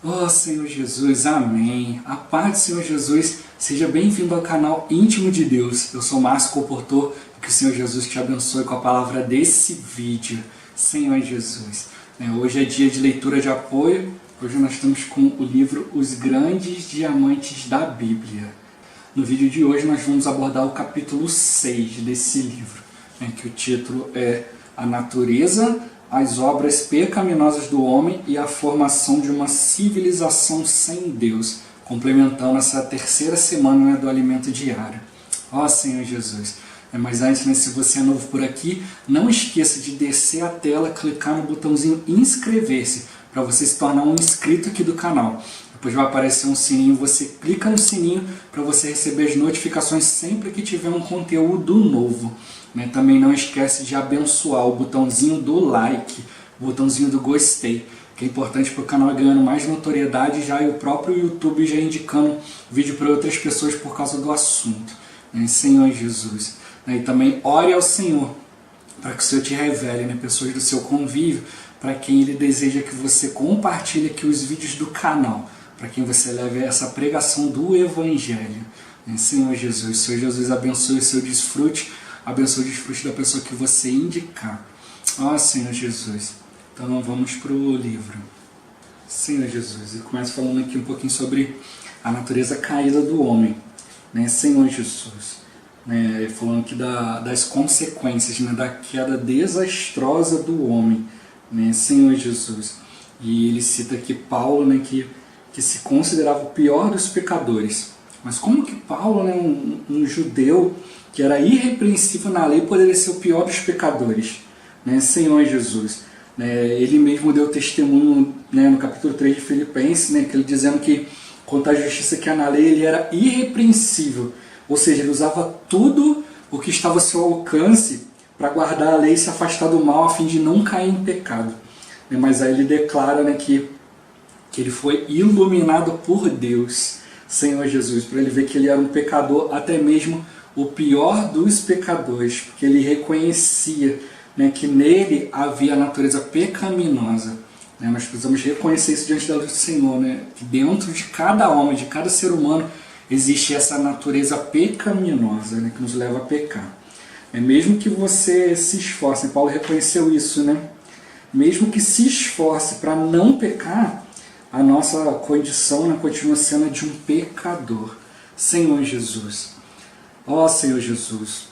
Oh Senhor Jesus, amém. A paz do Senhor Jesus, seja bem-vindo ao canal Íntimo de Deus. Eu sou Márcio Comportor e que o Senhor Jesus te abençoe com a palavra desse vídeo. Senhor Jesus, hoje é dia de leitura de apoio. Hoje nós estamos com o livro Os Grandes Diamantes da Bíblia. No vídeo de hoje nós vamos abordar o capítulo 6 desse livro, que o título é A Natureza, as obras pecaminosas do homem e a formação de uma civilização sem Deus, complementando essa terceira semana do alimento diário. Ó Senhor Jesus! Mas antes, se você é novo por aqui, não esqueça de descer a tela, clicar no botãozinho inscrever-se, para você se tornar um inscrito aqui do canal. Depois vai aparecer um sininho, você clica no sininho para você receber as notificações sempre que tiver um conteúdo novo. Também não esquece de abençoar o botãozinho do like, o botãozinho do gostei, que é importante para o canal ganhando mais notoriedade, já e o próprio YouTube já indicando vídeo para outras pessoas por causa do assunto. Senhor Jesus. E também ore ao Senhor para que o Senhor te revele, pessoas do seu convívio, para quem Ele deseja que você compartilhe aqui os vídeos do canal, para quem você leve essa pregação do Evangelho. Senhor Jesus, Senhor Jesus abençoe o seu desfrute, abençoe o desfrute da pessoa que você indicar. Ó Senhor Jesus. Então vamos para o livro. Senhor Jesus, eu começo falando aqui um pouquinho sobre a natureza caída do homem. Senhor Jesus. Falando aqui das consequências, da queda desastrosa do homem. Senhor Jesus. E ele cita aqui Paulo, que se considerava o pior dos pecadores. Mas como que Paulo, um judeu que era irrepreensível na lei, poderia ser o pior dos pecadores? Senhor Jesus. Ele mesmo deu testemunho no capítulo 3 de Filipenses, que ele dizendo que quanto à justiça que há na lei, ele era irrepreensível. Ou seja, ele usava tudo o que estava ao seu alcance para guardar a lei e se afastar do mal a fim de não cair em pecado. Mas aí ele declara que ele foi iluminado por Deus, Senhor Jesus, para ele ver que ele era um pecador, até mesmo o pior dos pecadores, porque ele reconhecia que nele havia a natureza pecaminosa. Nós precisamos reconhecer isso diante da luz do Senhor, que dentro de cada homem, de cada ser humano, existe essa natureza pecaminosa, que nos leva a pecar. Mesmo que você se esforce, Paulo reconheceu isso, mesmo que se esforce para não pecar, a nossa condição continua sendo a de um pecador. Senhor Jesus. Ó Senhor Jesus.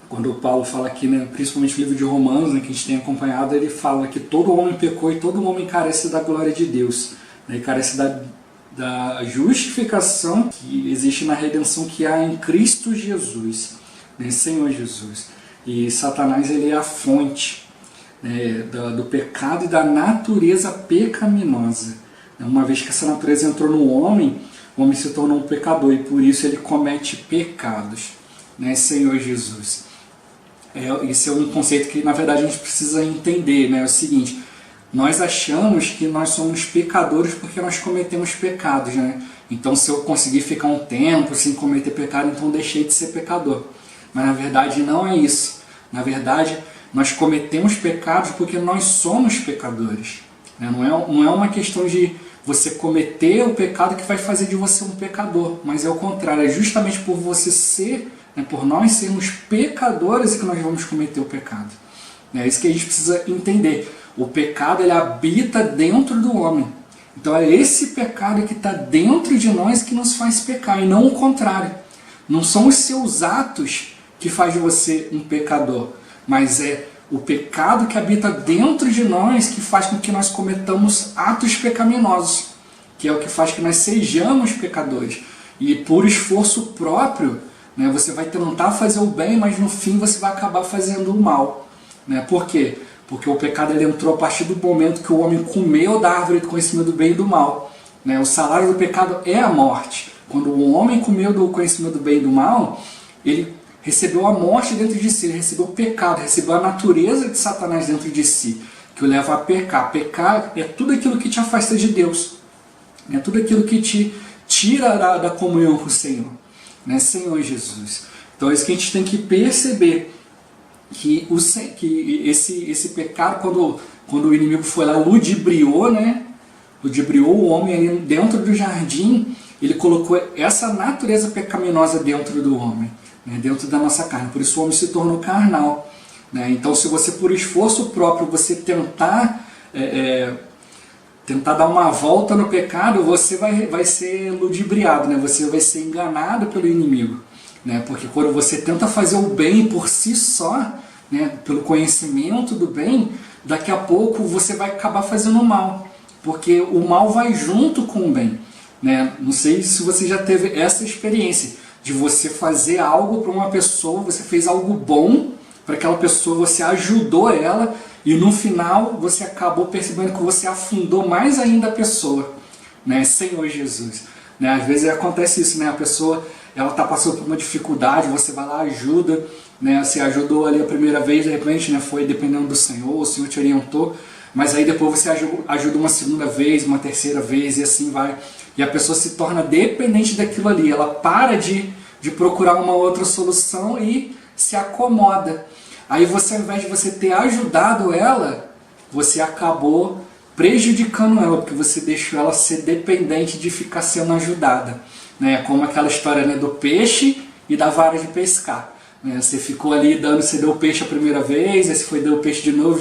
Quando o Paulo fala aqui, principalmente no livro de Romanos, que a gente tem acompanhado, ele fala que todo homem pecou e todo homem carece da glória de Deus. E carece da justificação que existe na redenção que há em Cristo Jesus. Senhor Jesus. E Satanás ele é a fonte do pecado e da natureza pecaminosa. Uma vez que essa natureza entrou no homem, o homem se tornou um pecador e por isso ele comete pecados. Senhor Jesus. Esse é um conceito que na verdade a gente precisa entender. É o seguinte, nós achamos que nós somos pecadores porque nós cometemos pecados. Então se eu conseguir ficar um tempo sem cometer pecado, então deixei de ser pecador. Mas na verdade não é isso. Na verdade nós cometemos pecados porque nós somos pecadores. Não é uma questão de você cometer o pecado que vai fazer de você um pecador, mas é o contrário, é justamente por você ser, por nós sermos pecadores que nós vamos cometer o pecado. É isso que a gente precisa entender. O pecado ele habita dentro do homem. Então é esse pecado que está dentro de nós que nos faz pecar, e não o contrário. Não são os seus atos que faz de você um pecador, mas é o pecado que habita dentro de nós que faz com que nós cometamos atos pecaminosos, que é o que faz que nós sejamos pecadores. E por esforço próprio, você vai tentar fazer o bem, mas no fim você vai acabar fazendo o mal. Por quê? Porque o pecado ele entrou a partir do momento que o homem comeu da árvore do conhecimento do bem e do mal. O salário do pecado é a morte. Quando o homem comeu do conhecimento do bem e do mal, ele recebeu a morte dentro de si, ele recebeu o pecado, recebeu a natureza de Satanás dentro de si, que o leva a pecar. Pecar é tudo aquilo que te afasta de Deus, é tudo aquilo que te tira da comunhão com o Senhor, Senhor Jesus. Então é isso que a gente tem que perceber, que esse pecado, quando o inimigo foi lá, ludibriou, ludibriou o homem ali dentro do jardim, ele colocou essa natureza pecaminosa dentro do homem, né, dentro da nossa carne. Por isso o homem se tornou carnal, né? Então, se você por esforço próprio você tentar dar uma volta no pecado, você vai ser ludibriado, né? Você vai ser enganado pelo inimigo, né? Porque quando você tenta fazer o bem por si só, né, pelo conhecimento do bem, daqui a pouco você vai acabar fazendo o mal, porque o mal vai junto com o bem, né? Não sei se você já teve essa experiência de você fazer algo para uma pessoa, você fez algo bom para aquela pessoa, você ajudou ela, e no final você acabou percebendo que você afundou mais ainda a pessoa, né? Senhor Jesus, né? Às vezes acontece isso, né? A pessoa ela está passando por uma dificuldade, você vai lá, ajuda, né? Você ajudou ali a primeira vez, de repente, né? Foi dependendo do Senhor, o Senhor te orientou, mas aí depois você ajuda uma segunda vez, uma terceira vez, e assim vai. E a pessoa se torna dependente daquilo ali, ela para de procurar uma outra solução e se acomoda. Aí você, ao invés de você ter ajudado ela, você acabou prejudicando ela, porque você deixou ela ser dependente de ficar sendo ajudada, né? Como aquela história, né, do peixe e da vara de pescar, né? Você ficou ali você deu o peixe a primeira vez, aí você foi dar o peixe de novo,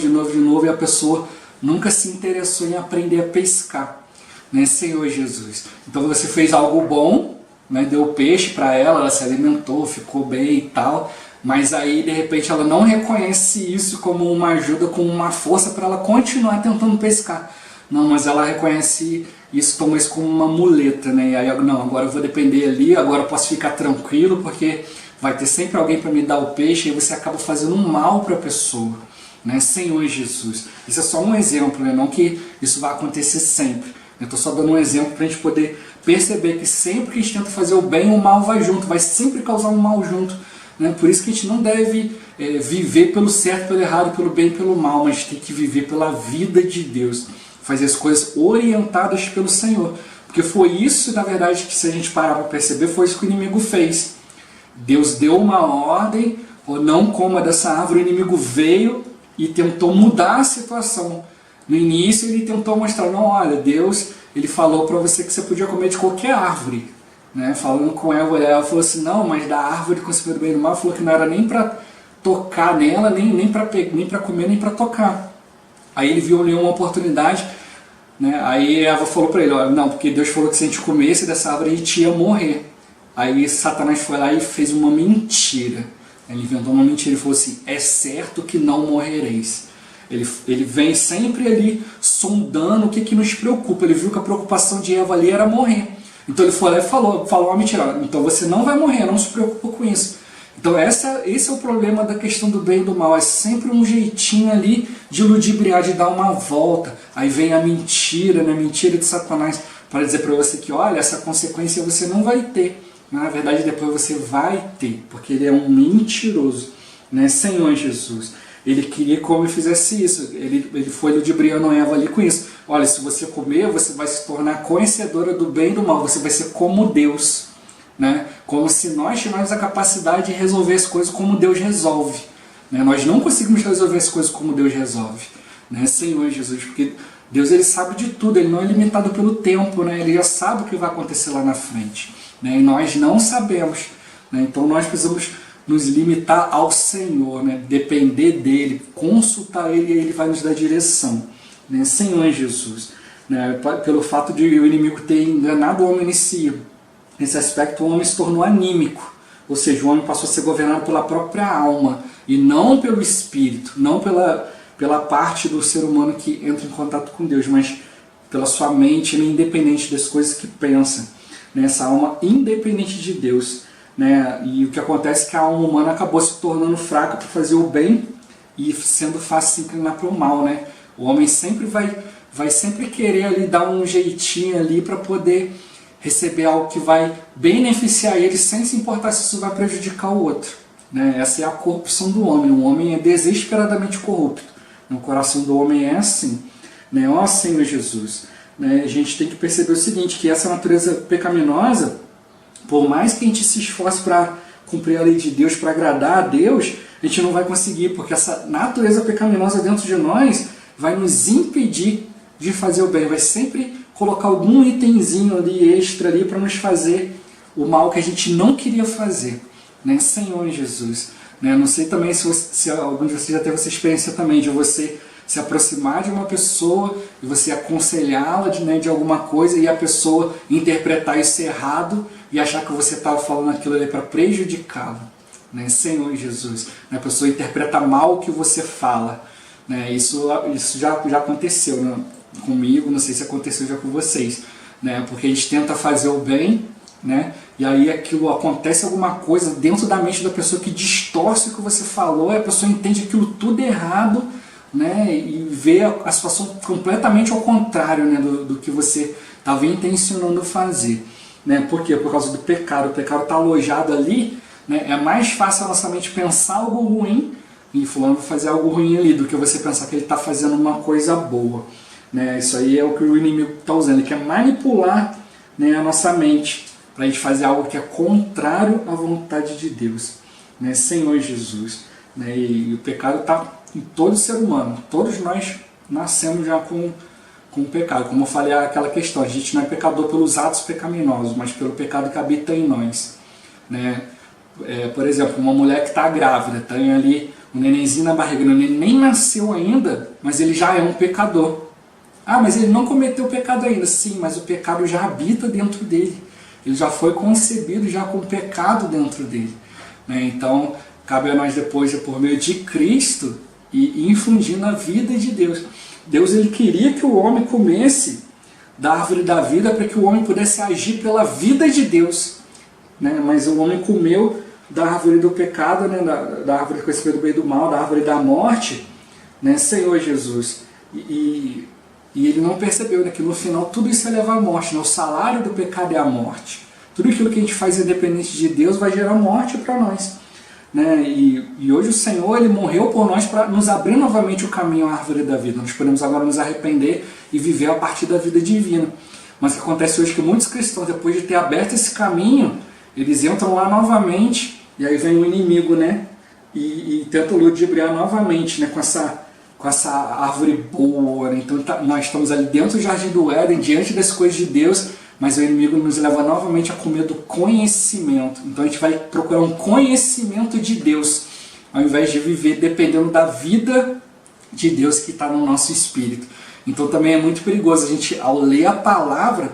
e a pessoa nunca se interessou em aprender a pescar, né? Senhor Jesus. Então você fez algo bom, né? Deu o peixe para ela se alimentou, ficou bem e tal, mas aí de repente ela não reconhece isso como uma ajuda, como uma força para ela continuar tentando pescar. Não, mas ela reconhece isso, toma isso como uma muleta, né? E aí, não, agora eu vou depender ali, agora eu posso ficar tranquilo, porque vai ter sempre alguém para me dar o peixe, e você acaba fazendo um mal para a pessoa, né? Senhor Jesus. Isso é só um exemplo, né? Não que isso vai acontecer sempre. Eu estou só dando um exemplo para a gente poder perceber que sempre que a gente tenta fazer o bem, o mal vai junto, vai sempre causar um mal junto, né? Por isso que a gente não deve viver pelo certo, pelo errado, pelo bem e pelo mal, mas tem que viver pela vida de Deus, fazer as coisas orientadas pelo Senhor, porque foi isso, na verdade, que se a gente parar para perceber, foi isso que o inimigo fez. Deus deu uma ordem, ou não coma dessa árvore, o inimigo veio e tentou mudar a situação. No início ele tentou mostrar, não, olha, Deus, ele falou para você que você podia comer de qualquer árvore, né? Falando com ela falou assim, não, mas da árvore conhecimento do bem e do mal, falou que não era nem para tocar nela, nem para comer, nem para tocar. Aí ele viu ali uma oportunidade, né? Aí Eva falou para ele, olha, não, porque Deus falou que se a gente comesse dessa árvore a gente ia morrer. Aí Satanás foi lá e fez uma mentira. Ele inventou uma mentira e falou assim, é certo que não morrereis. Ele vem sempre ali sondando o que nos preocupa. Ele viu que a preocupação de Eva ali era morrer. Então ele foi lá e falou uma mentira. Então você não vai morrer, não se preocupa com isso. Então esse é o problema da questão do bem e do mal. É sempre um jeitinho ali de ludibriar, de dar uma volta. Aí vem a mentira, né? A mentira de Satanás para dizer para você que, olha, essa consequência você não vai ter. Na verdade, depois você vai ter, porque ele é um mentiroso, né? Senhor Jesus. Ele queria que o homem fizesse isso. Ele foi ludibriando Eva ali com isso. Olha, se você comer, você vai se tornar conhecedora do bem e do mal. Você vai ser como Deus, né? Como se nós tivéssemos a capacidade de resolver as coisas como Deus resolve, né? Nós não conseguimos resolver as coisas como Deus resolve, né? Senhor Jesus, porque Deus ele sabe de tudo. Ele não é limitado pelo tempo, né? Ele já sabe o que vai acontecer lá na frente, né? E nós não sabemos, né? Então nós precisamos nos limitar ao Senhor, né? Depender dele, consultar ele, e ele vai nos dar direção, né? Senhor Jesus, né? Pelo fato de o inimigo ter enganado o homem nesse aspecto, o homem se tornou anímico, ou seja, o homem passou a ser governado pela própria alma e não pelo espírito, não pela parte do ser humano que entra em contato com Deus, mas pela sua mente, né? Independente das coisas que pensa, né? Essa alma independente de Deus, né? E o que acontece é que a alma humana acabou se tornando fraca para fazer o bem e sendo fácil se inclinar para o mal, né? O homem sempre vai sempre querer ali dar um jeitinho ali para poder receber algo que vai beneficiar ele sem se importar se isso vai prejudicar o outro, né? Essa é a corrupção do homem. O homem é desesperadamente corrupto. O coração do homem é assim, né? Ó Senhor Jesus, né? A gente tem que perceber o seguinte, que essa natureza pecaminosa, por mais que a gente se esforce para cumprir a lei de Deus, para agradar a Deus, a gente não vai conseguir, porque essa natureza pecaminosa dentro de nós vai nos impedir de fazer o bem, vai sempre colocar algum itemzinho ali extra ali para nos fazer o mal que a gente não queria fazer, né? Senhor Jesus, né? Não sei também se algum de vocês já teve essa experiência também de você se aproximar de uma pessoa e você aconselhá-la de alguma coisa e a pessoa interpretar isso errado e achar que você estava falando aquilo ali para prejudicá-la, né? Senhor Jesus, né? A pessoa interpreta mal o que você fala, né? Isso já aconteceu, né? Comigo, não sei se aconteceu já com vocês, né? Porque a gente tenta fazer o bem, né? E aí aquilo acontece alguma coisa dentro da mente da pessoa que distorce o que você falou e a pessoa entende aquilo tudo errado, né? E vê a situação completamente ao contrário, né? do que você estava intencionando fazer, né? Por quê? Por causa do pecado. O pecado está alojado ali, né? É mais fácil a nossa mente pensar algo ruim e fulano fazer algo ruim ali do que você pensar que ele está fazendo uma coisa boa, né? Isso aí é o que o inimigo está usando, ele quer manipular, né, a nossa mente para a gente fazer algo que é contrário à vontade de Deus, né? Senhor Jesus, né? E o pecado está em todo ser humano, todos nós nascemos já com o pecado, como eu falei, aquela questão, a gente não é pecador pelos atos pecaminosos, mas pelo pecado que habita em nós, né? Por exemplo, uma mulher que está grávida, tem ali um nenenzinho na barriga, o neném nem nasceu ainda, mas ele já é um pecador. Ah, mas ele não cometeu pecado ainda. Sim, mas o pecado já habita dentro dele. Ele já foi concebido já com pecado dentro dele, né? Então, cabe a nós depois, por meio de Cristo, e infundir na vida de Deus. Deus, ele queria que o homem comesse da árvore da vida para que o homem pudesse agir pela vida de Deus, né? Mas o homem comeu da árvore do pecado, né? da árvore do conhecimento do bem e do mal, da árvore da morte, né? Senhor Jesus. E ele não percebeu, né, que no final tudo isso ia levar à morte, né? O salário do pecado é a morte. Tudo aquilo que a gente faz independente de Deus vai gerar morte para nós, né? E hoje o Senhor, ele morreu por nós para nos abrir novamente o caminho à árvore da vida. Nós podemos agora nos arrepender e viver a partir da vida divina. Mas o que acontece hoje é que muitos cristãos, depois de ter aberto esse caminho, eles entram lá novamente e aí vem o inimigo, né? E tenta ludibriar novamente, né? Com essa árvore boa, né? Então nós estamos ali dentro do jardim do Éden, diante das coisas de Deus, mas o inimigo nos leva novamente a comer do conhecimento. Então a gente vai procurar um conhecimento de Deus, ao invés de viver dependendo da vida de Deus que está no nosso espírito. Então também é muito perigoso a gente, ao ler a palavra,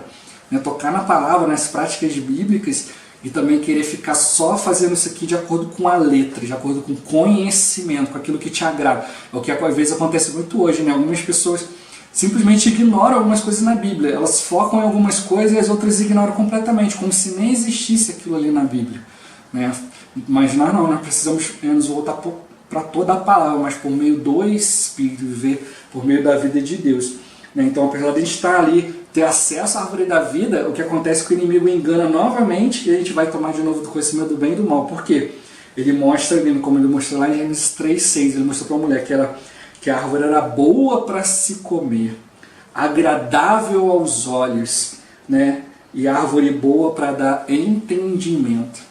né, tocar na palavra, nas práticas bíblicas, e também querer ficar só fazendo isso aqui de acordo com a letra, de acordo com o conhecimento, com aquilo que te agrada. É o que às vezes acontece muito hoje, né? Algumas pessoas simplesmente ignoram algumas coisas na Bíblia. Elas focam em algumas coisas e as outras ignoram completamente, como se nem existisse aquilo ali na Bíblia, né? Mas nós precisamos nos voltar para toda a palavra, mas por meio do Espírito, viver por meio da vida de Deus, né? Então, apesar de a gente estar ali, ter acesso à árvore da vida, o que acontece é que o inimigo engana novamente e a gente vai tomar de novo do conhecimento do bem e do mal. Por quê? Ele mostra, como ele mostrou lá em Gênesis 3:6, ele mostrou para a mulher que a árvore era boa para se comer, agradável aos olhos, né? E árvore boa para dar entendimento,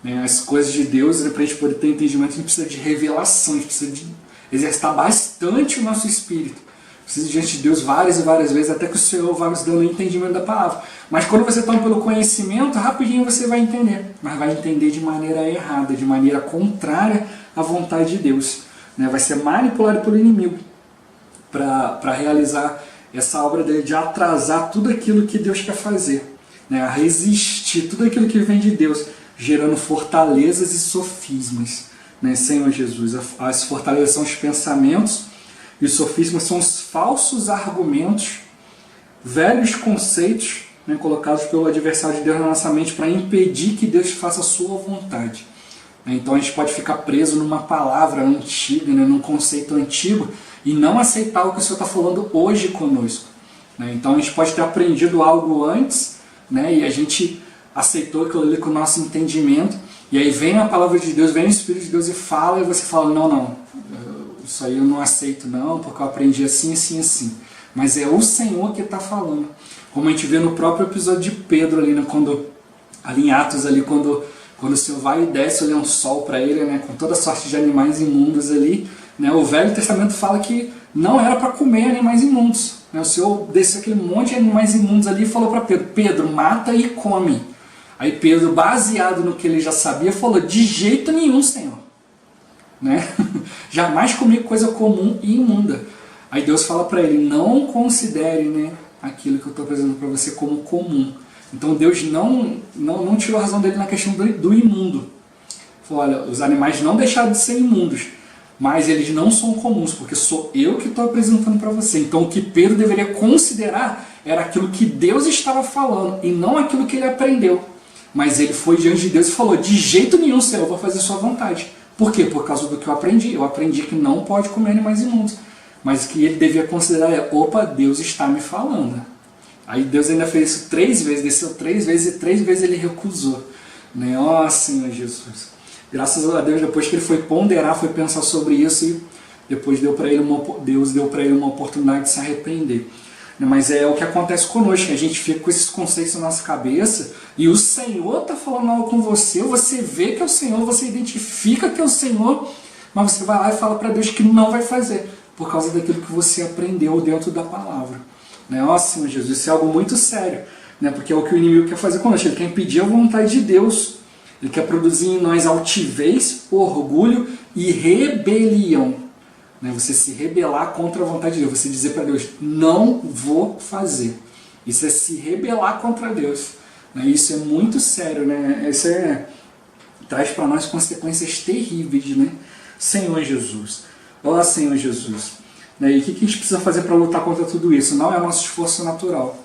né? As coisas de Deus, para a gente poder ter entendimento, a gente precisa de revelação, a gente precisa de exercitar bastante o nosso espírito. Precisa diante de Deus várias e várias vezes, até que o Senhor vai nos dando o entendimento da palavra. Mas quando você toma pelo conhecimento, rapidinho você vai entender. Mas vai entender de maneira errada, de maneira contrária à vontade de Deus, né? Vai ser manipulado pelo inimigo para realizar essa obra dele, de atrasar tudo aquilo que Deus quer fazer, né? A resistir tudo aquilo que vem de Deus, gerando fortalezas e sofismas, né? Senhor Jesus, as fortalezas são os pensamentos, e os sofismas são os falsos argumentos, velhos conceitos, né, colocados pelo adversário de Deus na nossa mente para impedir que Deus faça a sua vontade. Então a gente pode ficar preso numa palavra antiga, né, num conceito antigo, e não aceitar o que o Senhor está falando hoje conosco, né? Então a gente pode ter aprendido algo antes, né, e a gente aceitou aquilo ali com o nosso entendimento, e aí vem a palavra de Deus, vem o Espírito de Deus e fala, e você fala, não, isso aí eu não aceito não, porque eu aprendi assim, assim, assim. Mas é o Senhor que está falando. Como a gente vê no próprio episódio de Pedro, ali, né, ali em Atos, ali, quando o Senhor vai e desce o lençol para ele, né, com toda sorte de animais imundos ali, Né? O Velho Testamento fala que não era para comer animais imundos. Né? O Senhor desceu aquele monte de animais imundos ali e falou para Pedro, Pedro, mata e come. Aí Pedro, baseado no que ele já sabia, falou, de jeito nenhum, Senhor. Né? Jamais comi coisa comum e imunda. Aí Deus fala para ele, não considere, né, aquilo que eu estou apresentando para você como comum. Então Deus não tirou a razão dele na questão do imundo. Falou, olha, os animais não deixaram de ser imundos, mas eles não são comuns, porque sou eu que estou apresentando para você. Então o que Pedro deveria considerar era aquilo que Deus estava falando, e não aquilo que ele aprendeu. Mas ele foi diante de Deus e falou, de jeito nenhum, Senhor, eu vou fazer sua vontade. Por quê? Por causa do que eu aprendi. Eu aprendi que não pode comer animais imundos. Mas o que ele devia considerar é, opa, Deus está me falando. Aí Deus ainda fez isso 3 vezes, desceu 3 vezes e 3 vezes ele recusou. Né? Ó Senhor Jesus. Graças a Deus, depois que ele foi ponderar, foi pensar sobre isso, e depois Deus deu para ele uma oportunidade de se arrepender. Mas é o que acontece conosco, a gente fica com esses conceitos na nossa cabeça, e o Senhor está falando algo com você vê que é o Senhor, você identifica que é o Senhor, mas você vai lá e fala para Deus que não vai fazer, por causa daquilo que você aprendeu dentro da palavra. Né? Ó Senhor Jesus, isso é algo muito sério, né? Porque é o que o inimigo quer fazer conosco, ele quer impedir a vontade de Deus, ele quer produzir em nós altivez, orgulho e rebelião. Você se rebelar contra a vontade de Deus, você dizer para Deus, não vou fazer. Isso é se rebelar contra Deus. Isso é muito sério, né? Isso traz para nós consequências terríveis, né? Senhor Jesus. Ó Senhor Jesus. E o que a gente precisa fazer para lutar contra tudo isso? Não é nosso esforço natural.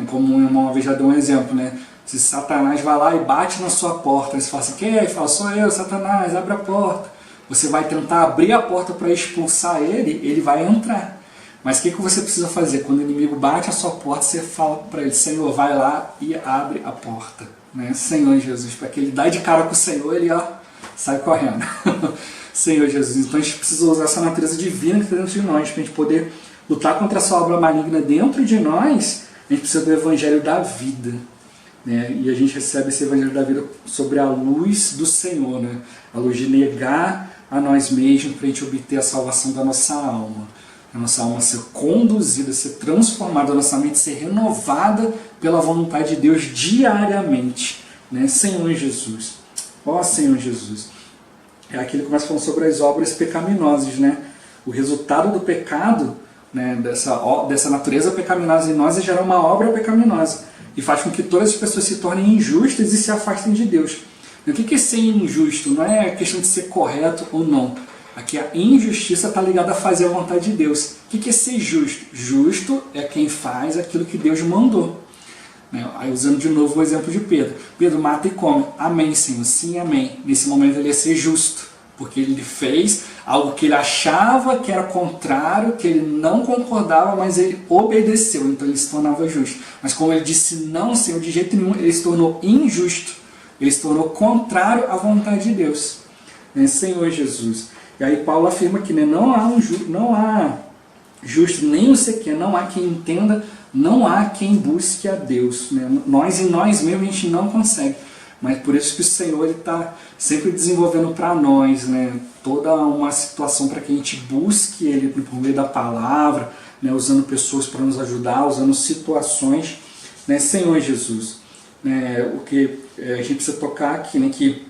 Como uma vez já deu um exemplo, né? Se Satanás vai lá e bate na sua porta, você fala assim, quem é? Ele fala, sou eu, Satanás, abre a porta. Você vai tentar abrir a porta para expulsar ele, ele vai entrar. Mas o que você precisa fazer? Quando o inimigo bate a sua porta, você fala para ele, Senhor, vai lá e abre a porta. Né? Senhor Jesus, para que ele dá de cara com o Senhor, ele sai correndo. Senhor Jesus, então a gente precisa usar essa natureza divina que está dentro de nós, para a gente poder lutar contra essa obra maligna dentro de nós, a gente precisa do Evangelho da vida. Né? E a gente recebe esse Evangelho da vida sobre a luz do Senhor, né? A luz de negar a nós mesmos para a gente obter a salvação da nossa alma. A nossa alma ser conduzida, ser transformada, a nossa mente ser renovada pela vontade de Deus diariamente. Né? Senhor Jesus. Ó Senhor Jesus. É aqui ele começa falando sobre as obras pecaminosas. Né? O resultado do pecado, né, dessa natureza pecaminosa em nós é gerar uma obra pecaminosa. E faz com que todas as pessoas se tornem injustas e se afastem de Deus. E o que é ser injusto? Não é questão de ser correto ou não. Aqui a injustiça está ligada a fazer a vontade de Deus. O que é ser justo? Justo é quem faz aquilo que Deus mandou. Aí usando de novo o exemplo de Pedro. Pedro mata e come. Amém, Senhor. Sim, amém. Nesse momento ele ia ser justo. Porque ele fez algo que ele achava que era contrário, que ele não concordava, mas ele obedeceu. Então ele se tornava justo. Mas como ele disse não, Senhor, de jeito nenhum, ele se tornou injusto. Ele se tornou contrário à vontade de Deus. Senhor Jesus. E aí Paulo afirma que não há justo, nem o sequer, não há quem entenda, não há quem busque a Deus. Nós em nós mesmos a gente não consegue. Mas por isso que o Senhor está sempre desenvolvendo para nós, né, toda uma situação para que a gente busque Ele por meio da palavra, né, usando pessoas para nos ajudar, usando situações. Né, Senhor Jesus. O que a gente precisa tocar aqui, né, que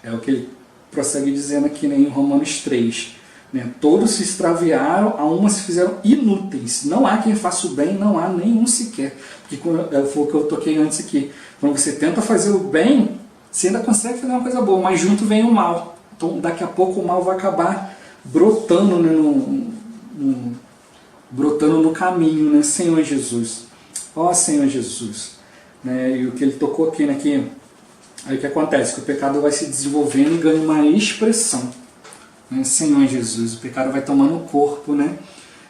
é o que ele prossegue dizendo aqui, né, em Romanos 3. Né, todos se extraviaram, a uma se fizeram inúteis. Não há quem faça o bem, não há nenhum sequer. Porque foi o que eu toquei antes aqui. Quando você tenta fazer o bem, você ainda consegue fazer uma coisa boa, mas junto vem o mal. Então daqui a pouco o mal vai acabar brotando, né, brotando no caminho, né, Senhor Jesus. Ó Senhor Jesus. Né, e o que ele tocou aqui, né, que aí o que acontece? Que o pecado vai se desenvolvendo e ganha uma expressão. Né, Senhor Jesus, o pecado vai tomando corpo, né?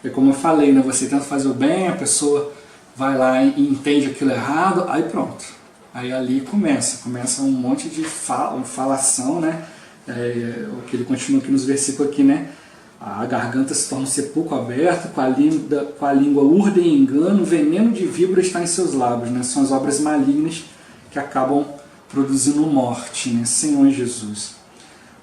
É como eu falei, né, você tenta fazer o bem, a pessoa vai lá e entende aquilo errado, aí pronto. Aí ali começa um monte de falação, né? O que ele continua aqui nos versículos aqui, né? A garganta se torna um sepulcro aberto, com a língua urdem engano, o veneno de víbora está em seus lábios, né? São as obras malignas que acabam produzindo morte, né? Senhor Jesus.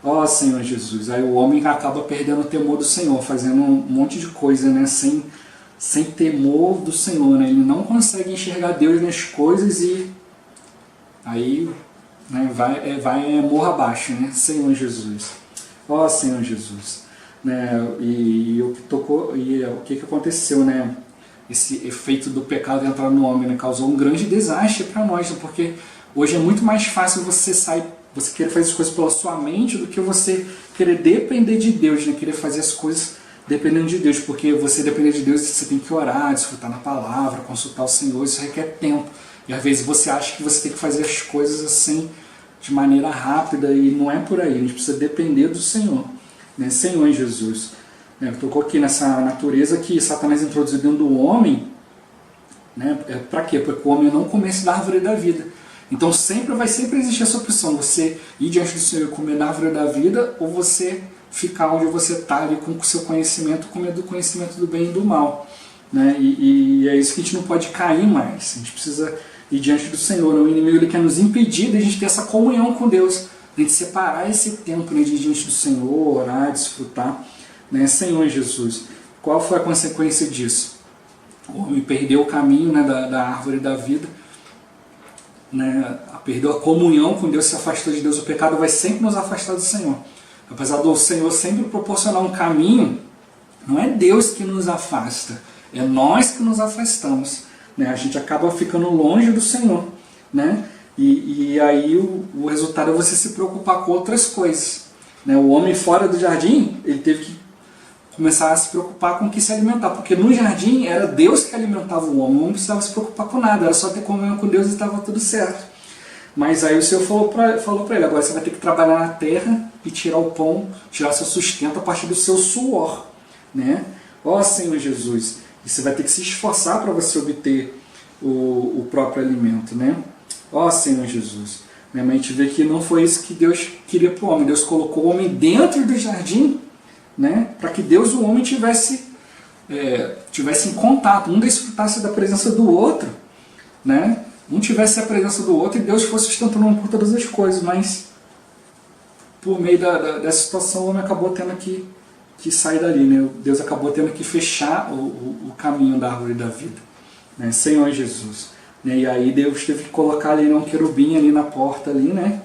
Ó Senhor Jesus, aí o homem acaba perdendo o temor do Senhor, fazendo um monte de coisa, né? Sem temor do Senhor, né? Ele não consegue enxergar Deus nas coisas e aí, né, vai morra abaixo, né? Senhor Jesus. Ó Senhor Jesus. Né? E o que aconteceu, né? Esse efeito do pecado entrar no homem, né? Causou um grande desastre para nós, né? Porque hoje é muito mais fácil você querer fazer as coisas pela sua mente do que você querer depender de Deus, né? Querer fazer as coisas dependendo de Deus, porque você depender de Deus, você tem que orar, desfrutar na palavra, consultar o Senhor, isso requer tempo. E às vezes você acha que você tem que fazer as coisas assim, de maneira rápida, e não é por aí, a gente precisa depender do Senhor, né? Senhor Jesus. Tocou aqui nessa natureza que Satanás introduziu dentro do homem, né? Para quê? Para que o homem não comece da árvore da vida. Então vai sempre existir essa opção, você ir diante do Senhor e comer da árvore da vida, ou você ficar onde você está ali com o seu conhecimento, comer do conhecimento do bem e do mal, né? E é isso que a gente não pode cair mais, a gente precisa ir diante do Senhor. O inimigo ele quer nos impedir de a gente ter essa comunhão com Deus, de a gente separar esse tempo, né, de ir diante do Senhor, orar, desfrutar, né? Senhor Jesus, qual foi a consequência disso? O homem perdeu o caminho, né, da árvore da vida, né, perdeu a comunhão com Deus, se afastou de Deus. O pecado vai sempre nos afastar do Senhor. Apesar do Senhor sempre proporcionar um caminho, não é Deus que nos afasta, é nós que nos afastamos, né? A gente acaba ficando longe do Senhor, né? E aí o resultado é você se preocupar com outras coisas, né? O homem fora do jardim, ele teve que começar a se preocupar com o que se alimentar, porque no jardim era Deus que alimentava o homem precisava se preocupar com nada, era só ter comunhão com Deus e estava tudo certo. Mas aí o Senhor falou para ele, agora você vai ter que trabalhar na terra e tirar o pão, tirar seu sustento a partir do seu suor, né? Ó Senhor Jesus, e você vai ter que se esforçar para você obter o próprio alimento, né? Ó Senhor Jesus, minha mente vê que não foi isso que Deus queria para o homem. Deus colocou o homem dentro do jardim, né? Para que Deus e o homem tivesse em contato, um desfrutasse da presença do outro, né? Um tivesse a presença do outro e Deus fosse sustentando um por todas as coisas, mas por meio dessa situação o homem acabou tendo que sair dali, né? Deus acabou tendo que fechar o caminho da árvore da vida, né? Senhor Jesus, né? E aí Deus teve que colocar ali, né, um querubim ali na porta ali, né?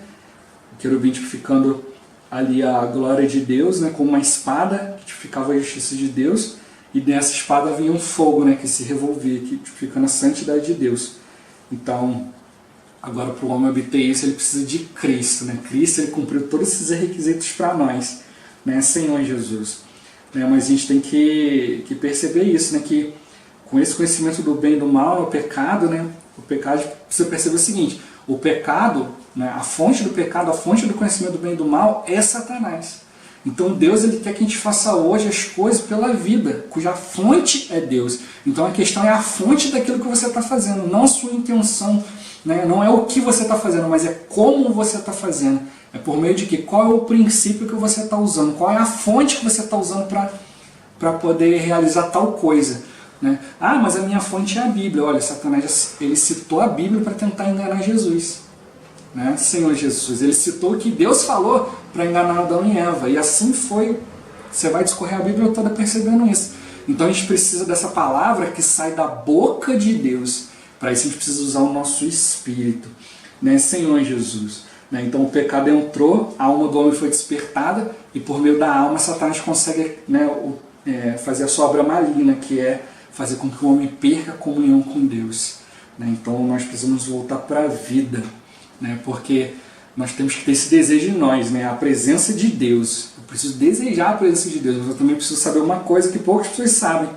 O querubim tipificando ali a glória de Deus, né, com uma espada que tipificava a justiça de Deus, e nessa espada vinha um fogo, né, que se revolvia, que tipificando a santidade de Deus. Então, agora para o homem obter isso, ele precisa de Cristo, né? Cristo, ele cumpriu todos esses requisitos para nós, né? Senhor Jesus, né? Mas a gente tem que perceber isso, né? Que com esse conhecimento do bem e do mal, o pecado, né? O pecado, precisa perceber o seguinte: o pecado, né? A fonte do pecado, a fonte do conhecimento do bem e do mal é Satanás. Então Deus, ele quer que a gente faça hoje as coisas pela vida, cuja fonte é Deus. Então a questão é a fonte daquilo que você está fazendo, não a sua intenção, né? Não é o que você está fazendo, mas é como você está fazendo. É por meio de quê? Qual é o princípio que você está usando? Qual é a fonte que você está usando para poder realizar tal coisa, né? Ah, mas a minha fonte é a Bíblia. Olha, Satanás, ele citou a Bíblia para tentar enganar Jesus, né? Senhor Jesus, ele citou o que Deus falou para enganar Adão e Eva, e assim foi. Você vai discorrer a Bíblia toda percebendo isso. Então a gente precisa dessa palavra que sai da boca de Deus. Para isso a gente precisa usar o nosso espírito, né? Senhor Jesus, né? Então o pecado entrou, a alma do homem foi despertada, e por meio da alma Satanás consegue, né, fazer a sua obra maligna, que é fazer com que o homem perca a comunhão com Deus, né? Então nós precisamos voltar para a vida, né? Porque nós temos que ter esse desejo em nós, né? A presença de Deus. Eu preciso desejar a presença de Deus, mas eu também preciso saber uma coisa que poucas pessoas sabem,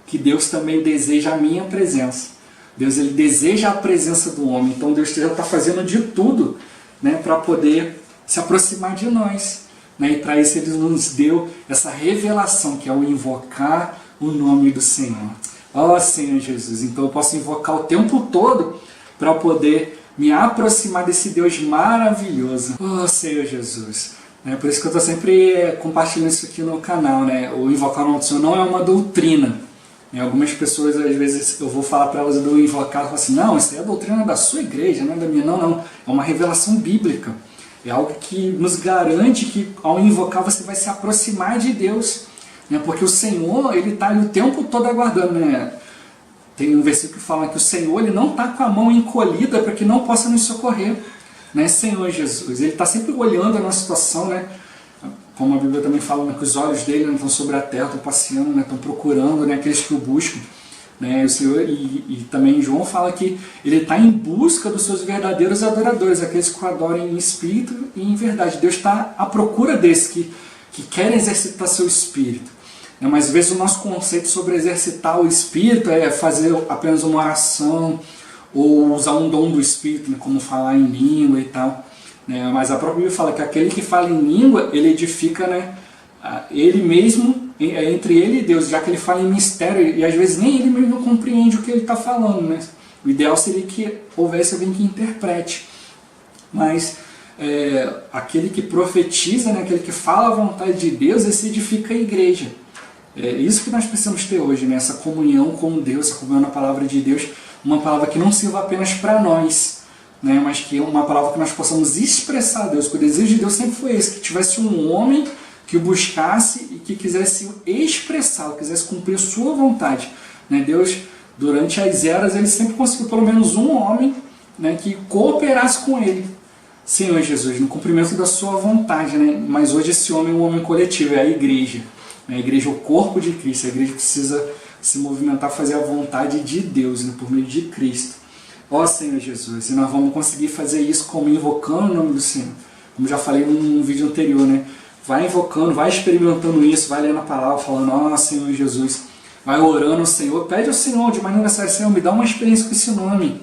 que Deus também deseja a minha presença. Deus, ele deseja a presença do homem. Então Deus já está fazendo de tudo, né, para poder se aproximar de nós, né? E para isso ele nos deu essa revelação, que é o invocar o nome do Senhor. Ó Senhor Jesus, então eu posso invocar o tempo todo para poder me aproximar desse Deus maravilhoso. Oh Senhor Jesus, né? Por isso que eu estou sempre compartilhando isso aqui no canal, né? O invocar o nome do Senhor não é uma doutrina. Algumas pessoas, às vezes, eu vou falar para elas do invocar, e falam assim: não, isso é a doutrina da sua igreja, não é da minha. Não, não, é uma revelação bíblica. É algo que nos garante que ao invocar você vai se aproximar de Deus, né? Porque o Senhor, Ele está ali o tempo todo aguardando, né? Tem um versículo que fala que o Senhor, Ele não está com a mão encolhida para que não possa nos socorrer, né? Senhor Jesus, Ele está sempre olhando a nossa situação, né? Como a Bíblia também fala, né, que os olhos dele, né, estão sobre a terra, estão passeando, né, estão procurando, né, aqueles que o buscam. Né, o Senhor, e também João fala que ele está em busca dos seus verdadeiros adoradores, aqueles que o adoram em espírito e em verdade. Deus está à procura desses que querem exercitar seu espírito. Né, mas às vezes o nosso conceito sobre exercitar o espírito é fazer apenas uma oração ou usar um dom do espírito, né, como falar em língua e tal. Né, mas a própria Bíblia fala que aquele que fala em língua, ele edifica, né, ele mesmo, entre ele e Deus, já que ele fala em mistério, e às vezes nem ele mesmo compreende o que ele está falando. Né? O ideal seria que houvesse alguém que interprete. Mas aquele que profetiza, né, aquele que fala a vontade de Deus, esse edifica a igreja. É isso que nós precisamos ter hoje, né? Essa comunhão com Deus, essa comunhão na palavra de Deus, uma palavra que não sirva apenas para nós, né, mas que é uma palavra que nós possamos expressar a Deus. Porque o desejo de Deus sempre foi esse, que tivesse um homem que o buscasse e que quisesse expressá-lo, quisesse cumprir sua vontade. Né? Deus, durante as eras, ele sempre conseguiu pelo menos um homem, né, que cooperasse com ele, Senhor Jesus, no cumprimento da sua vontade. Né? Mas hoje esse homem é um homem coletivo, é a igreja. A igreja é o corpo de Cristo, a igreja precisa se movimentar, fazer a vontade de Deus, né, por meio de Cristo. Ó Senhor Jesus, e nós vamos conseguir fazer isso como invocando o nome do Senhor. Como já falei num vídeo anterior, né? Vai invocando, vai experimentando isso, vai lendo a palavra, falando, ó Senhor Jesus, vai orando ao Senhor, pede ao Senhor de maneira séria, Senhor, me dá uma experiência com esse nome.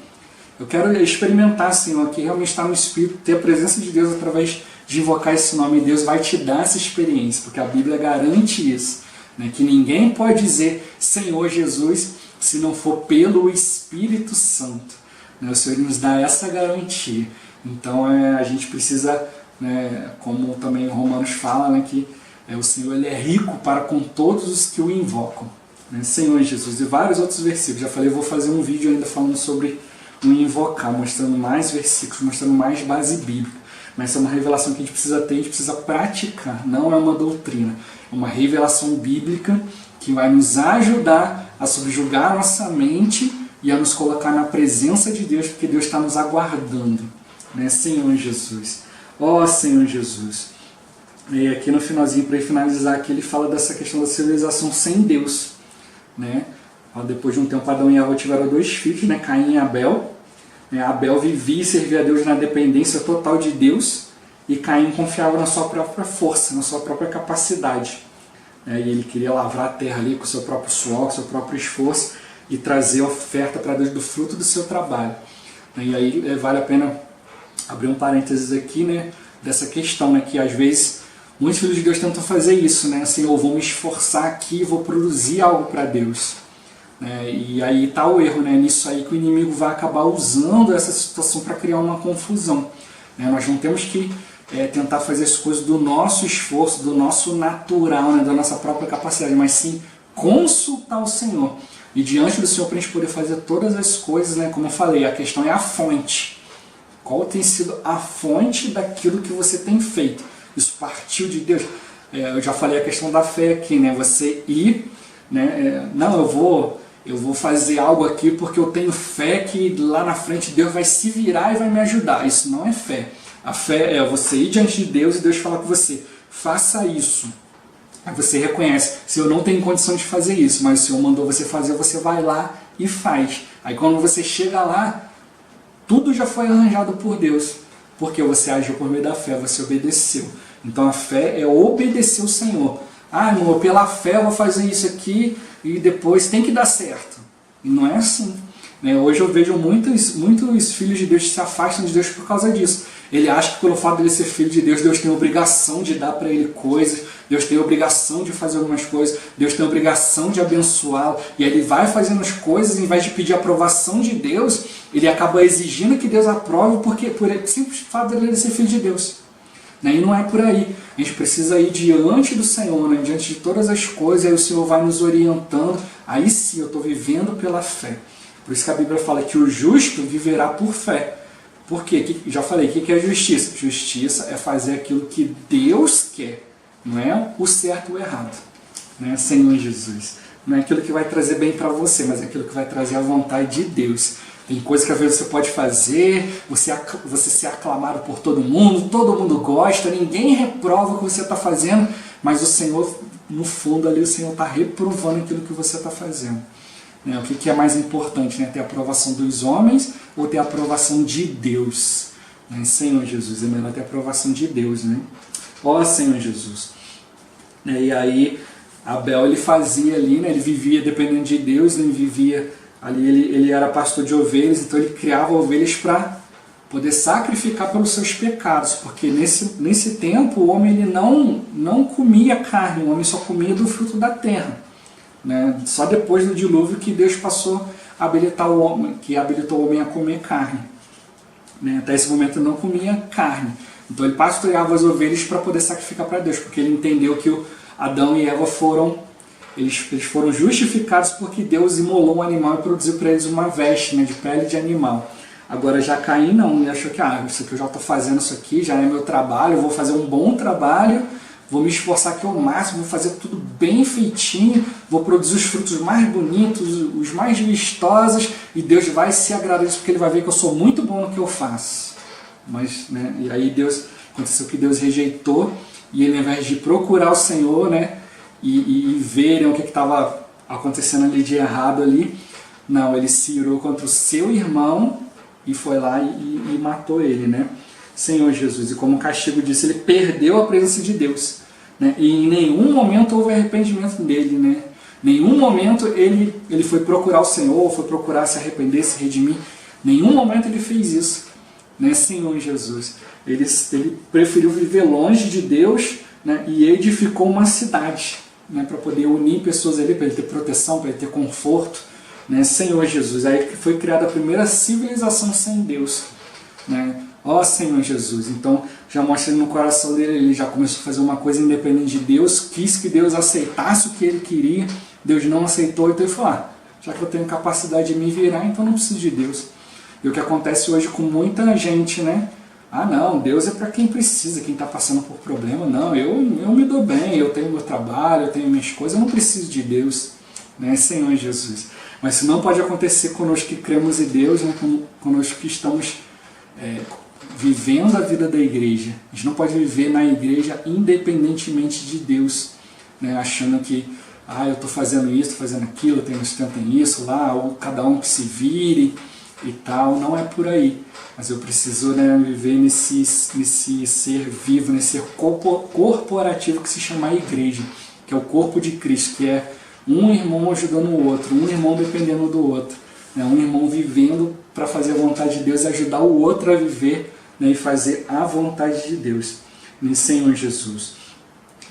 Eu quero experimentar, Senhor, que realmente está no Espírito, ter a presença de Deus através de invocar esse nome, e Deus vai te dar essa experiência, porque a Bíblia garante isso, né? Que ninguém pode dizer Senhor Jesus se não for pelo Espírito Santo. Né? O Senhor nos dá essa garantia. Então a gente precisa, né, como também Romanos fala, né, que o Senhor ele é rico para com todos os que o invocam. Né? Senhor Jesus, e vários outros versículos. Já falei, eu vou fazer um vídeo ainda falando sobre o invocar, mostrando mais versículos, mostrando mais base bíblica. Mas essa é uma revelação que a gente precisa ter, a gente precisa praticar, não é uma doutrina. É uma revelação bíblica que vai nos ajudar a subjugar a nossa mente e a nos colocar na presença de Deus, porque Deus está nos aguardando. Né? Senhor Jesus. Ó Senhor Jesus. E aqui no finalzinho, para finalizar aqui, ele fala dessa questão da civilização sem Deus. Né? Depois de um tempo, Adão e Eva tiveram 2 filhos, né? Caim e Abel. Abel vivia e servia a Deus na dependência total de Deus, e Caim confiava na sua própria força, na sua própria capacidade. E ele queria lavrar a terra ali com o seu próprio suor, com o seu próprio esforço, e trazer oferta para Deus do fruto do seu trabalho. E aí vale a pena abrir um parênteses aqui, né, dessa questão, né, que às vezes muitos filhos de Deus tentam fazer isso, né, assim, eu vou me esforçar aqui, vou produzir algo para Deus. E aí está o erro, né? Nisso aí que o inimigo vai acabar usando essa situação para criar uma confusão. Nós não temos que tentar fazer as coisas do nosso esforço, do nosso natural, né? Da nossa própria capacidade, mas sim consultar o Senhor. E diante do Senhor para a gente poder fazer todas as coisas, né? Como eu falei, a questão é a fonte. Qual tem sido a fonte daquilo que você tem feito? Isso partiu de Deus. Eu já falei a questão da fé aqui, né? Você ir, né? Não, eu vou fazer algo aqui porque eu tenho fé que lá na frente Deus vai se virar e vai me ajudar. Isso não é fé. A fé é você ir diante de Deus e Deus falar com você, faça isso. Aí você reconhece, se eu não tenho condição de fazer isso, mas o Senhor mandou você fazer, você vai lá e faz. Aí quando você chega lá, tudo já foi arranjado por Deus, porque você agiu por meio da fé, você obedeceu. Então a fé é obedecer o Senhor. Ah, irmão, pela fé eu vou fazer isso aqui e depois tem que dar certo. E não é assim. Hoje eu vejo muitos filhos de Deus que se afastam de Deus por causa disso. Ele acha que pelo fato de ele ser filho de Deus, Deus tem a obrigação de dar para ele coisas, Deus tem a obrigação de fazer algumas coisas, Deus tem a obrigação de abençoá-lo, e aí ele vai fazendo as coisas, em vez de pedir a aprovação de Deus, ele acaba exigindo que Deus aprove, porque por ele, simples fato de ele ser filho de Deus. E não é por aí. A gente precisa ir diante do Senhor, né? Diante de todas as coisas, aí o Senhor vai nos orientando. Aí sim, eu estou vivendo pela fé. Por isso que a Bíblia fala que o justo viverá por fé. Por quê? Já falei, o que é justiça? Justiça é fazer aquilo que Deus quer, não é o certo ou o errado, né? Senhor Jesus. Não é aquilo que vai trazer bem para você, mas é aquilo que vai trazer a vontade de Deus. Tem coisas que às vezes você pode fazer, você ser aclamado por todo mundo gosta, ninguém reprova o que você está fazendo, mas o Senhor, no fundo ali, o Senhor está reprovando aquilo que você está fazendo. Né? O que é mais importante, né? Ter a aprovação dos homens ou ter a aprovação de Deus? Né? Senhor Jesus, é melhor ter a aprovação de Deus, né? Ó Senhor Jesus. E aí, Abel, ele fazia ali, né? Ele vivia dependendo de Deus, ele vivia ali, ele era pastor de ovelhas, então ele criava ovelhas para poder sacrificar pelos seus pecados, porque nesse tempo o homem ele não comia carne, o homem só comia do fruto da terra. Né? Só depois do dilúvio que Deus passou a habilitar o homem, que habilitou o homem a comer carne. Né? Até esse momento ele não comia carne. Então ele pastoreava as ovelhas para poder sacrificar para Deus, porque ele entendeu que Adão e Eva foram justificados porque Deus imolou um animal e produziu para eles uma veste, né, de pele de animal. Agora já Caim não, ele achou que isso aqui eu já estou fazendo isso aqui, já é meu trabalho, eu vou fazer um bom trabalho, vou me esforçar aqui ao máximo, vou fazer tudo bem feitinho, vou produzir os frutos mais bonitos, os mais vistosos, e Deus vai se agradar disso porque ele vai ver que eu sou muito bom no que eu faço. Mas, né, e aí aconteceu que Deus rejeitou, e ele, ao invés de procurar o Senhor, né, e verem o que estava acontecendo ali de errado ali, não, ele se irou contra o seu irmão e foi lá e matou ele, né? Senhor Jesus, e como castigo disso, ele perdeu a presença de Deus, né? E em nenhum momento houve arrependimento dele, né? Nenhum momento ele foi procurar o Senhor, foi procurar se arrepender, se redimir. Nenhum momento ele fez isso, né? Senhor Jesus, ele preferiu viver longe de Deus, né? E edificou uma cidade, né? Para poder unir pessoas ali, para ele ter proteção, para ele ter conforto, né? Senhor Jesus, aí foi criada a primeira civilização sem Deus, né? Ó Senhor Jesus, então já mostra no coração dele, ele já começou a fazer uma coisa independente de Deus, quis que Deus aceitasse o que ele queria, Deus não aceitou, então ele falou, já que eu tenho capacidade de me virar, então não preciso de Deus. E o que acontece hoje com muita gente, né? Não, Deus é para quem precisa, quem está passando por problema. Não, eu me dou bem, eu tenho meu trabalho, eu tenho minhas coisas, eu não preciso de Deus, né, Senhor Jesus. Mas isso não pode acontecer conosco que cremos em Deus, né, conosco que estamos vivendo a vida da igreja. A gente não pode viver na igreja independentemente de Deus, né, achando que eu estou fazendo isso, estou fazendo aquilo, eu tenho sustento em isso, lá, ou cada um que se vire e tal. Não é por aí. Mas eu preciso, né, viver nesse ser vivo, nesse ser corporativo que se chama a igreja, que é o corpo de Cristo, que é um irmão ajudando o outro, um irmão dependendo do outro, né, um irmão vivendo para fazer a vontade de Deus e ajudar o outro a viver, né, e fazer a vontade de Deus, né, Senhor Jesus.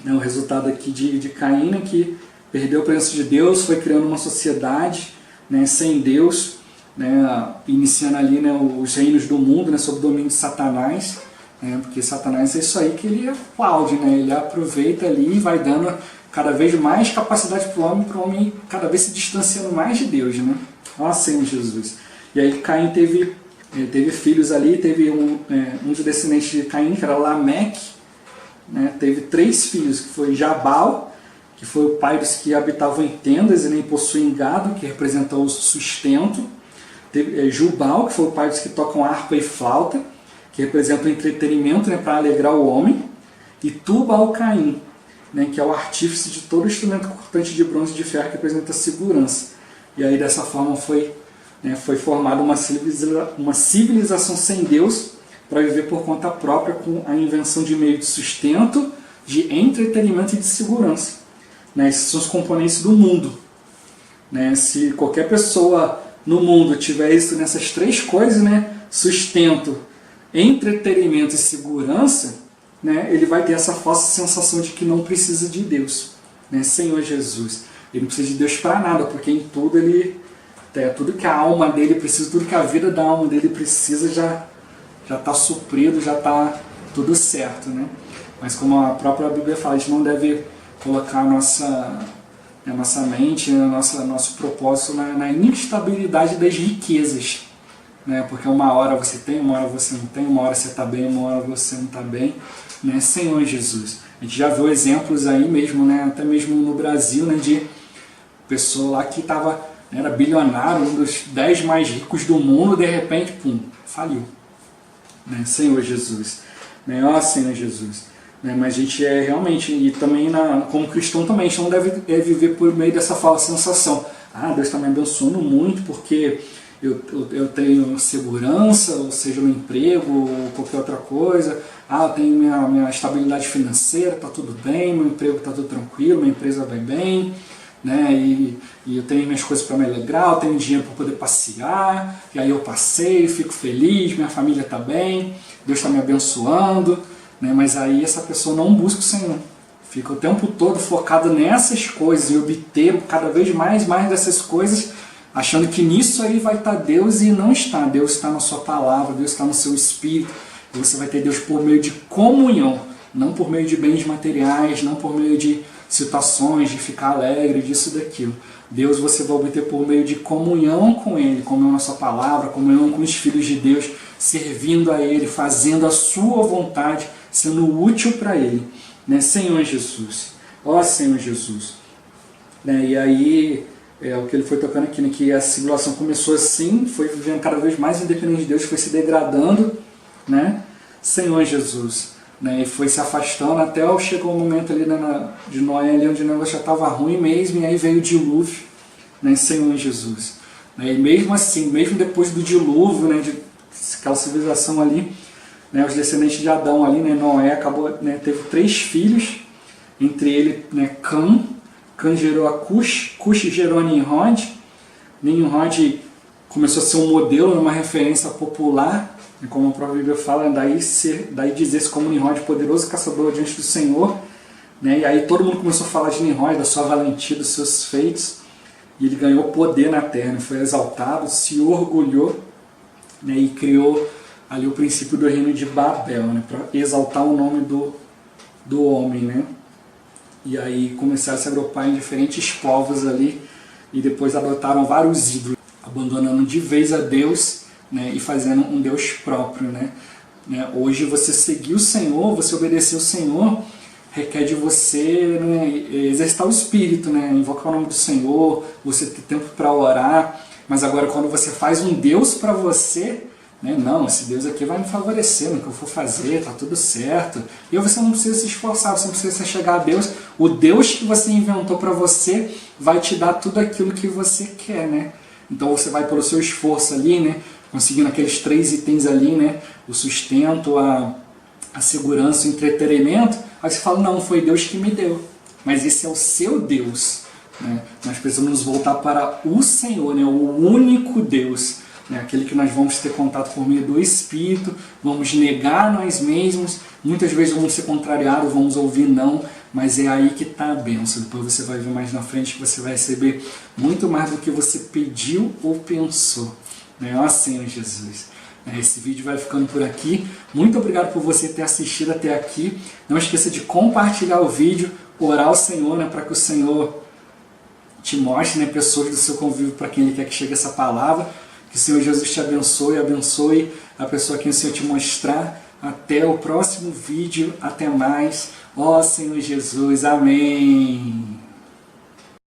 O resultado aqui de Caim, né, que perdeu a presença de Deus, foi criando uma sociedade, né, sem Deus, né, iniciando ali, né, os reinos do mundo, né, sob o domínio de Satanás, né, porque Satanás é isso aí que ele aplaude, né, ele aproveita ali e vai dando cada vez mais capacidade para o homem cada vez se distanciando mais de Deus, né? Ó Senhor Jesus. E aí Caim teve filhos ali, teve um dos descendentes de Caim, que era Lameque, né, teve 3 filhos, que foi Jabal, que foi o pai dos que habitavam em tendas e nem possuem gado, que representou o sustento. Teve Jubal, que foi o pai dos que tocam harpa e flauta, que representa o entretenimento, né, para alegrar o homem. E Tubal-Caim, né, que é o artífice de todo instrumento cortante de bronze e de ferro, que representa a segurança. E aí dessa forma foi formada uma civilização sem Deus para viver por conta própria, com a invenção de meio de sustento, de entretenimento e de segurança. Né, esses são os componentes do mundo. Né, se qualquer pessoa no mundo tiver isso nessas 3 coisas, né, sustento, entretenimento e segurança, né, ele vai ter essa falsa sensação de que não precisa de Deus, né, Senhor Jesus. Ele não precisa de Deus para nada, porque em tudo tudo que a alma dele precisa, tudo que a vida da alma dele precisa já está suprido, já está tudo certo, né? Mas como a própria Bíblia fala, a gente não deve colocar a nossa mente, nosso propósito na instabilidade das riquezas, né? Porque uma hora você tem, uma hora você não tem, uma hora você está bem, uma hora você não está bem, né? Senhor Jesus. A gente já viu exemplos aí mesmo, né? Até mesmo no Brasil, né? De pessoa lá que era bilionário, um dos 10 mais ricos do mundo, de repente, pum, faliu, né? Senhor Jesus, né? Ó Senhor Jesus, né? Mas a gente realmente, e também como cristão também, a gente não deve viver por meio dessa falsa sensação. Deus está me abençoando muito porque eu tenho segurança, ou seja, no emprego, ou qualquer outra coisa. Eu tenho minha estabilidade financeira, está tudo bem, meu emprego está tudo tranquilo, minha empresa vai bem, né? E eu tenho minhas coisas para me alegrar, eu tenho dinheiro para poder passear, e aí eu passeio, fico feliz, minha família está bem, Deus está me abençoando, né? Mas aí essa pessoa não busca o Senhor, fica o tempo todo focada nessas coisas, em obter cada vez mais dessas coisas, achando que nisso aí vai estar Deus, e não está. Deus está na sua palavra, Deus está no seu espírito, e você vai ter Deus por meio de comunhão, não por meio de bens materiais, não por meio de situações, de ficar alegre, disso e daquilo. Deus você vai obter por meio de comunhão com Ele, comunhão na sua palavra, comunhão com os filhos de Deus, servindo a Ele, fazendo a sua vontade, sendo útil para Ele, né? Senhor Jesus, ó Senhor Jesus, né? E aí o que ele foi tocando aqui, né? Que a civilização começou assim, foi vivendo cada vez mais independente de Deus, foi se degradando, né? Senhor Jesus, né? E foi se afastando até chegou o momento ali, né, de Noé, ali onde o negócio já estava ruim mesmo, e aí veio o dilúvio, né? Senhor Jesus, né? E mesmo assim, mesmo depois do dilúvio, né, de aquela civilização ali, né, os descendentes de Adão ali, né, Noé acabou, né, teve 3 filhos, entre ele, né, Cã gerou a Cush gerou a Nimrod. Nimrod começou a ser um modelo, uma referência popular, como a própria Bíblia fala, daí dizer-se como Nimrod, poderoso caçador diante do Senhor, né? E aí todo mundo começou a falar de Nimrod, da sua valentia, dos seus feitos, e ele ganhou poder na terra, né? Foi exaltado, se orgulhou, né? E criou ali o princípio do reino de Babel, né? Para exaltar o nome do homem, né? E aí começaram a se agrupar em diferentes povos ali, e depois adotaram vários ídolos, abandonando de vez a Deus, né, e fazendo um Deus próprio, né? Hoje você seguir o Senhor, você obedecer o Senhor, requer de você, né, exercitar o Espírito, né, invocar o nome do Senhor, você ter tempo para orar. Mas agora quando você faz um Deus para você, né, não, esse Deus aqui vai me favorecer no que eu for fazer, tá tudo certo. E você não precisa se esforçar, você não precisa chegar a Deus. O Deus que você inventou para você vai te dar tudo aquilo que você quer, né? Então você vai pelo seu esforço ali, né, conseguindo aqueles 3 itens ali, né, o sustento, a segurança, o entretenimento. Aí você fala, não, foi Deus que me deu. Mas esse é o seu Deus, né? Nós precisamos nos voltar para o Senhor, né, o único Deus, né, aquele que nós vamos ter contato por meio do Espírito, vamos negar nós mesmos, muitas vezes vamos ser contrariados, vamos ouvir não, mas é aí que está a bênção. Depois você vai ver mais na frente que você vai receber muito mais do que você pediu ou pensou, né? Ó Senhor Jesus. Esse vídeo vai ficando por aqui. Muito obrigado por você ter assistido até aqui. Não esqueça de compartilhar o vídeo, orar ao Senhor, né, para que o Senhor te mostre, né, pessoas do seu convívio para quem Ele quer que chegue essa palavra. Que o Senhor Jesus te abençoe, abençoe a pessoa a quem o Senhor te mostrar. Até o próximo vídeo, até mais. Ó Senhor Jesus, amém.